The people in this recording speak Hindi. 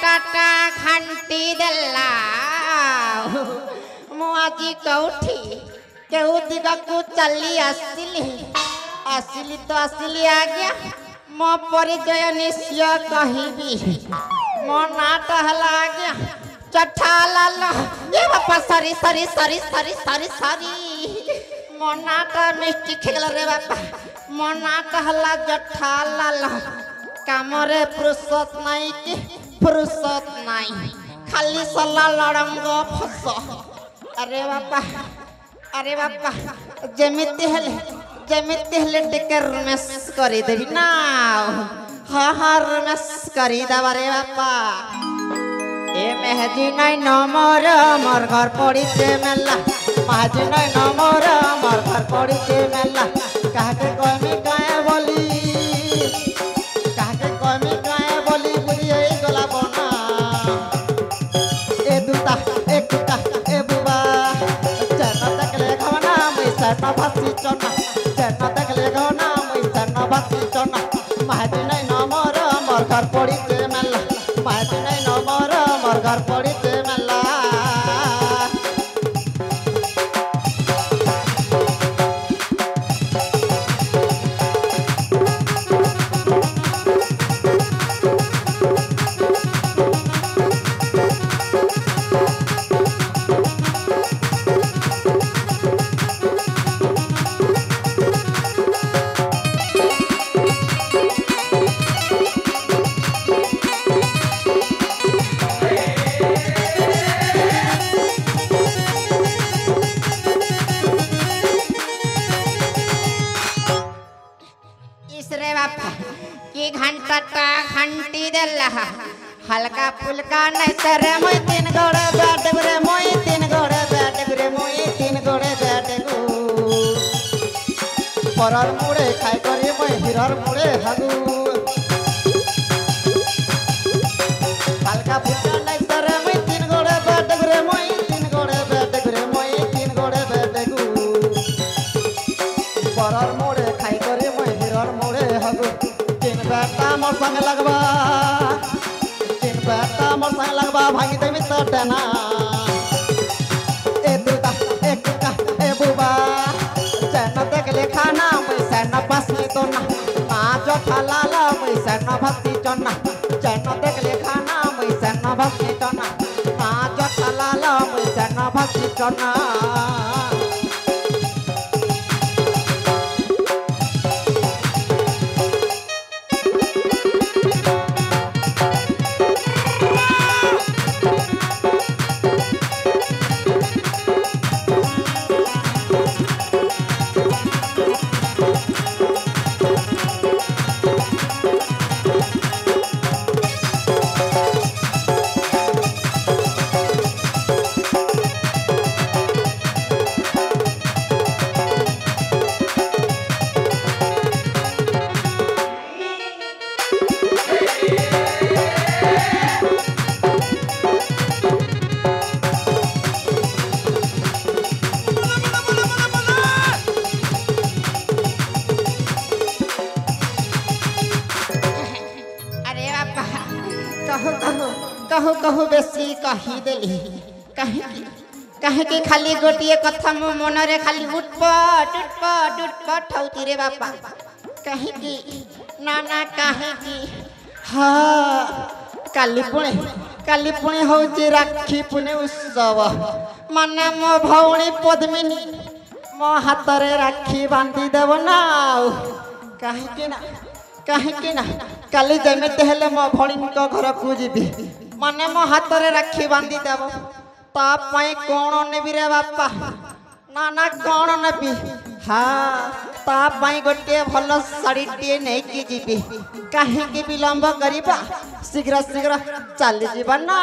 घंटाटा घंटी देला मु आज कौठी केहू दिगा को चली आसिली तो आसिली आज्ञा मो परिचय निश्चय कहबी मो नाटा हला आज्ञा चठा लाल ये बापा सरी सरी सरी सरी सरी सरी मो नाटा मिस्टेक हेगला रे बापा मो नाटा हला जठा लाल कामरे फुर्सत नहीं कि फुर्सत नहीं खाली सला लड़ंग फस अरे बापा जेमिति हेले टिकर रमेश करी देबी ना हाँ रमेश करी दबा रे बापा ए मेहजी नहीं नमर मोर घर पड़ी से मेला महजी नहीं नमर मोर घर पड़ी से मेला काहे कहमी काहे बोली बुढ़िया गला बना ए दूता एक दूता ए बुबा चना तकले घवना मुई सरना भासी चना चना तकले घवना मुई सरना भासी चना महजी नहीं नमर मोर घर पड़ी से मेला महजी नहीं नमर मोर घर पड़ी से मेला घंटाटा घंटी देला हल्का फुल्का नहीं सरे मोई तीन गोड़े बैठ रे मोई तीन गोड़े बैठ रे मोई तीन गोड़े बैठ गो परर मुड़े खाई करी मोई हिरर मुड़े हगू हल्का फुल्का नहीं सरे मोई तीन गोड़े बैठ रे मोई तीन गोड़े बैठ रे मोई तीन गोड़े बैठ गो परर मुड़े खाई करी मोई हिरर मुड़े हगू बेटा मोर संग लगवा तीन बेटा मोर संग लगवा भांगी देवी तो डना ए दूता एक का ए बुबा चना देखले खाना पैसा न पसली तो ना जो ठलाला पैसा न भक्ति चना चना देखले खाना पैसा न भक्ति चना जो ठलाला पैसा न भक्ति चना कहू बेसी कही देली कहे कि खाली गोटिए कथा मो मन रे खाली उठपट हौती रे बापा कहे कि ना कहे कि हाँ काली पुणे होची राखी पुणे उत्सव माने मो भौणी पद्मिनी मो हाथ रे राखी बांधी देव ना कहे ना काली जमिते हेले मो भौणी घर को जीवी माने मो हाथ रे राखी बांधी देव तापाई कौन नेबी रे बापा ना कौन नेबी हाँ तापाई गोटे भल शाड़ी टे नहीं की जीवी कहीं विलंब करिबा शीघ्र चली जीवा ना।